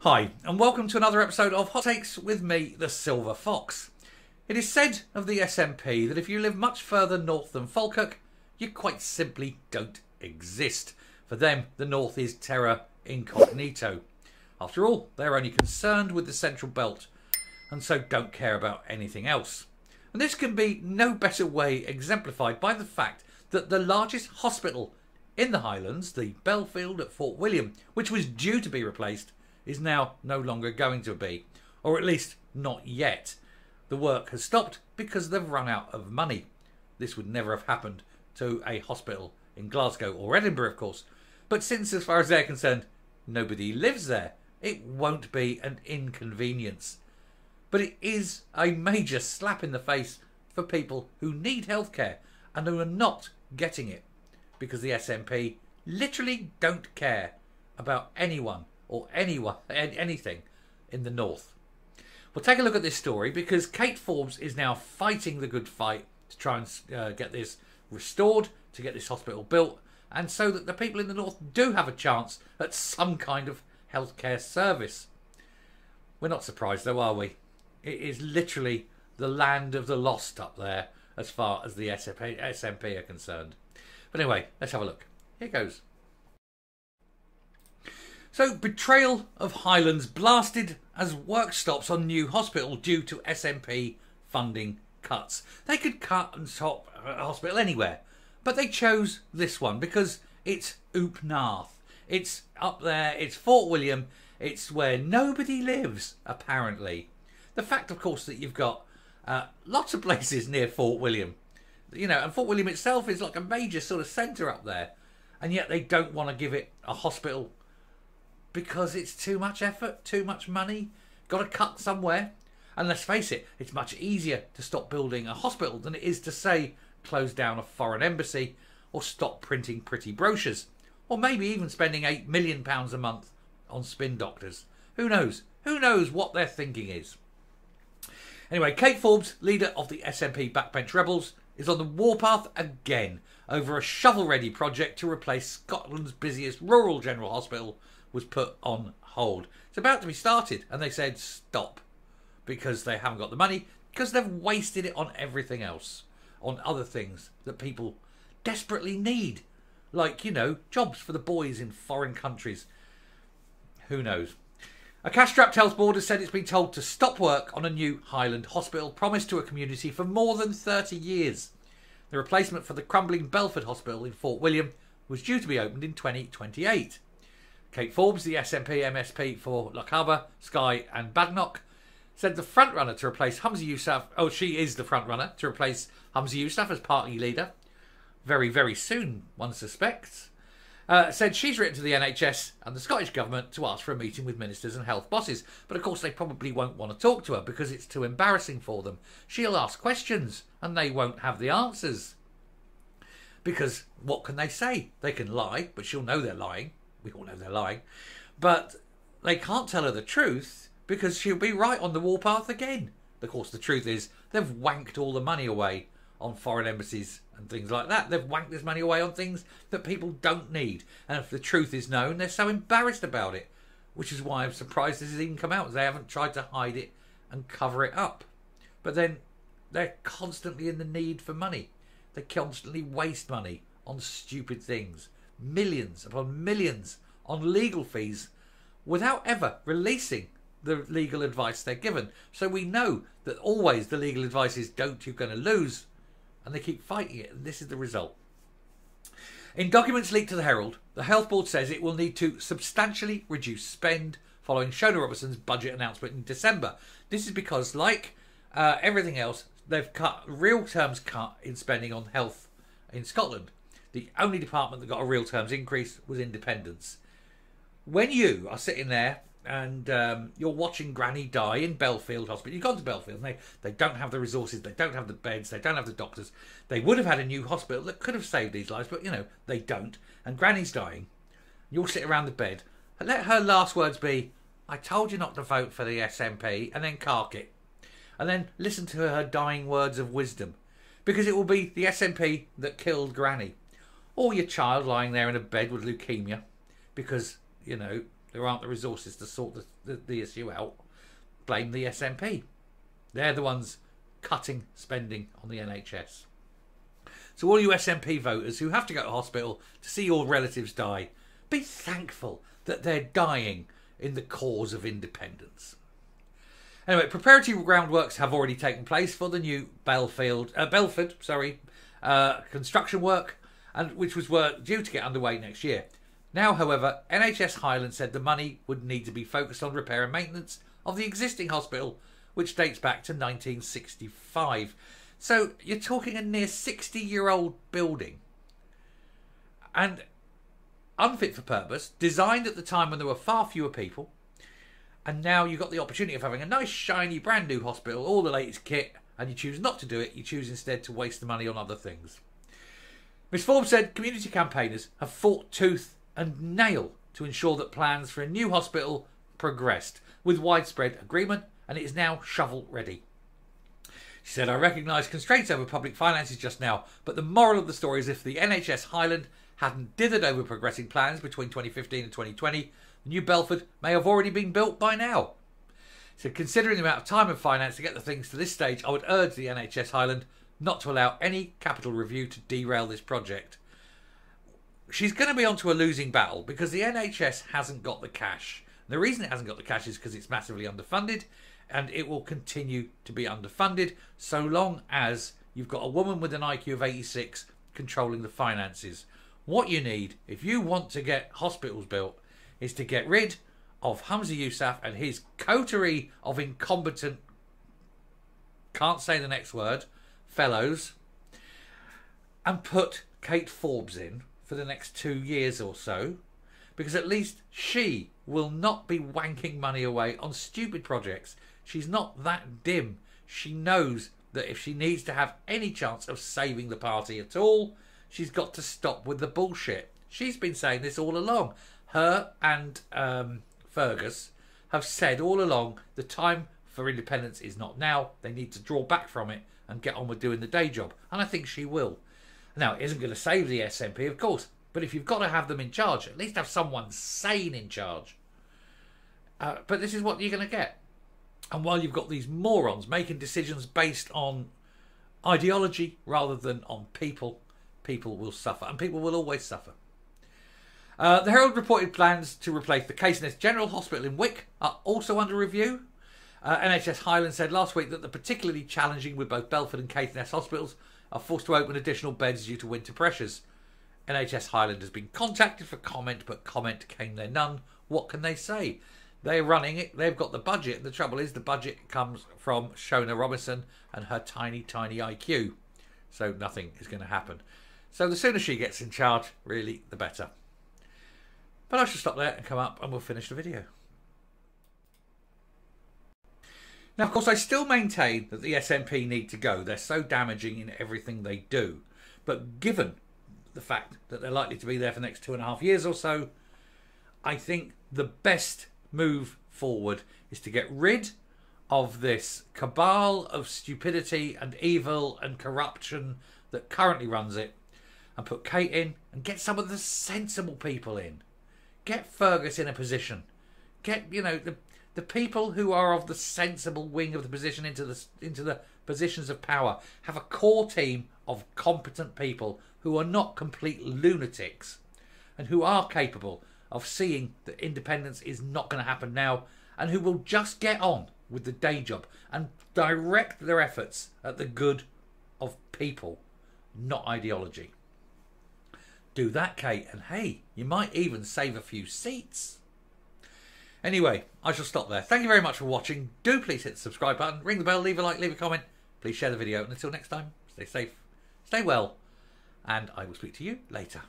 Hi, and welcome to another episode of Hot Takes with me, the Silver Fox. It is said of the SNP that if you live much further north than Falkirk, you quite simply don't exist. For them, the north is terra incognito. After all, they're only concerned with the central belt, and so don't care about anything else. And this can be no better way exemplified by the fact that the largest hospital in the Highlands, the Belfield at Fort William, which was due to be replaced, is now no longer going to be, or at least not yet. The work has stopped because they've run out of money. This would never have happened to a hospital in Glasgow or Edinburgh, of course. But since, as far as they're concerned, nobody lives there, it won't be an inconvenience. But it is a major slap in the face for people who need healthcare and who are not getting it, because the SNP literally don't care about anyone or anything in the north. We'll take a look at this story because Kate Forbes is now fighting the good fight to try and get this restored, to get this hospital built, and so that the people in the north do have a chance at some kind of healthcare service. We're not surprised though, are we? It is literally the land of the lost up there as far as the SNP are concerned. But anyway, let's have a look. Here goes. So, betrayal of Highlands blasted as work stops on new hospital due to SNP funding cuts. They could cut and stop a hospital anywhere, but they chose this one because it's Oopnath. It's up there, it's Fort William, it's where nobody lives, apparently. The fact, of course, that you've got lots of places near Fort William, you know, and Fort William itself is like a major sort of centre up there, and yet they don't want to give it a hospital because it's too much effort, too much money, got to cut somewhere. And let's face it, it's much easier to stop building a hospital than it is to, say, close down a foreign embassy or stop printing pretty brochures, or maybe even spending £8 million a month on spin doctors. Who knows? Who knows what their thinking is? Anyway, Kate Forbes, leader of the SNP Backbench Rebels, is on the warpath again over a shovel-ready project to replace Scotland's busiest rural general hospital was put on hold. It's about to be started, and they said stop because they haven't got the money, because they've wasted it on everything else, on other things that people desperately need, like, you know, jobs for the boys in foreign countries. Who knows? A cash-strapped health board has said it's been told to stop work on a new Highland hospital promised to a community for more than 30 years. The replacement for the crumbling Belford Hospital in Fort William was due to be opened in 2028. Kate Forbes, the SNP MSP for Lochaber, Skye and Badenoch, said the frontrunner to replace Humza Yousaf, she is the frontrunner to replace Humza Yousaf as party leader, very, very soon, one suspects, said she's written to the NHS and the Scottish Government to ask for a meeting with ministers and health bosses. But of course they probably won't want to talk to her because it's too embarrassing for them. She'll ask questions and they won't have the answers. Because what can they say? They can lie, but she'll know they're lying. We all know they're lying. But they can't tell her the truth because she'll be right on the warpath again. Of course, the truth is they've wanked all the money away on foreign embassies and things like that. They've wanked this money away on things that people don't need. And if the truth is known, they're so embarrassed about it, which is why I'm surprised this has even come out. They haven't tried to hide it and cover it up. But then they're constantly in the need for money. They constantly waste money on stupid things. Millions upon millions on legal fees without ever releasing the legal advice they're given. So we know that always the legal advice is don't, you're going to lose. And they keep fighting it, and this is the result. In documents leaked to the Herald, the Health Board says it will need to substantially reduce spend following Shona Robertson's budget announcement in December. This is because, like everything else, they've cut real terms cut in spending on health in Scotland. The only department that got a real terms increase was independence. When you are sitting there and you're watching Granny die in Belfield Hospital, you've gone to Belfield and they don't have the resources, they don't have the beds, they don't have the doctors. They would have had a new hospital that could have saved these lives, but, you know, they don't. And Granny's dying. You'll sit around the bed and let her last words be, I told you not to vote for the SNP, and then cark it. And then listen to her dying words of wisdom. Because it will be the SNP that killed Granny. Or your child lying there in a bed with leukemia because, you know, there aren't the resources to sort the issue out, blame the SNP. They're the ones cutting spending on the NHS. So all you SNP voters who have to go to hospital to see your relatives die, be thankful that they're dying in the cause of independence. Anyway, preparatory groundworks have already taken place for the new Belford construction work, and which was due to get underway next year. Now, however, NHS Highland said the money would need to be focused on repair and maintenance of the existing hospital, which dates back to 1965. So you're talking a near 60-year-old building, and unfit for purpose, designed at the time when there were far fewer people, and now you've got the opportunity of having a nice, shiny, brand new hospital, all the latest kit, and you choose not to do it. You choose instead to waste the money on other things. Ms Forbes said community campaigners have fought tooth and nail to ensure that plans for a new hospital progressed with widespread agreement, and it is now shovel ready. She said, I recognise constraints over public finances just now, but the moral of the story is if the NHS Highland hadn't dithered over progressing plans between 2015 and 2020, the new Belford may have already been built by now. So considering the amount of time and finance to get the things to this stage, I would urge the NHS Highland not to allow any capital review to derail this project. She's going to be onto a losing battle because the NHS hasn't got the cash. The reason it hasn't got the cash is because it's massively underfunded, and it will continue to be underfunded so long as you've got a woman with an IQ of 86 controlling the finances. What you need, if you want to get hospitals built, is to get rid of Humza Yousaf and his coterie of incompetent, can't say the next word, fellows, and put Kate Forbes in for the next 2 years or so, because at least she will not be wanking money away on stupid projects. She's not that dim. She knows that if she needs to have any chance of saving the party at all, she's got to stop with the bullshit. She's been saying this all along. Her and Fergus have said all along the time for independence is not now. They need to draw back from it and get on with doing the day job. And I think she will. Now, it isn't going to save the SNP, of course. But if you've got to have them in charge, at least have someone sane in charge. But this is what you're going to get. And while you've got these morons making decisions based on ideology rather than on people, people will suffer. And people will always suffer. The Herald reported plans to replace the Caithness General Hospital in Wick are also under review. NHS Highland said last week that the particularly challenging with both Belford and Caithness hospitals are forced to open additional beds due to winter pressures. NHS Highland has been contacted for comment, but comment came there none. What can they say? They're running it. They've got the budget. The trouble is the budget comes from Shona Robinson and her tiny, tiny IQ. So nothing is going to happen. So the sooner she gets in charge, really, the better. But I shall stop there and come up and we'll finish the video. Now, of course, I still maintain that the SNP need to go. They're so damaging in everything they do. But given the fact that they're likely to be there for the next 2.5 years or so, I think the best move forward is to get rid of this cabal of stupidity and evil and corruption that currently runs it and put Kate in and get some of the sensible people in. Get Fergus in a position. Get, you know, the people who are of the sensible wing of the position into the positions of power. Have a core team of competent people who are not complete lunatics and who are capable of seeing that independence is not going to happen now, and who will just get on with the day job and direct their efforts at the good of people, not ideology. Do that, Kate, and hey, you might even save a few seats. Anyway, I shall stop there. Thank you very much for watching. Do please hit the subscribe button, ring the bell, leave a like, leave a comment. Please share the video, and until next time, stay safe, stay well, and I will speak to you later.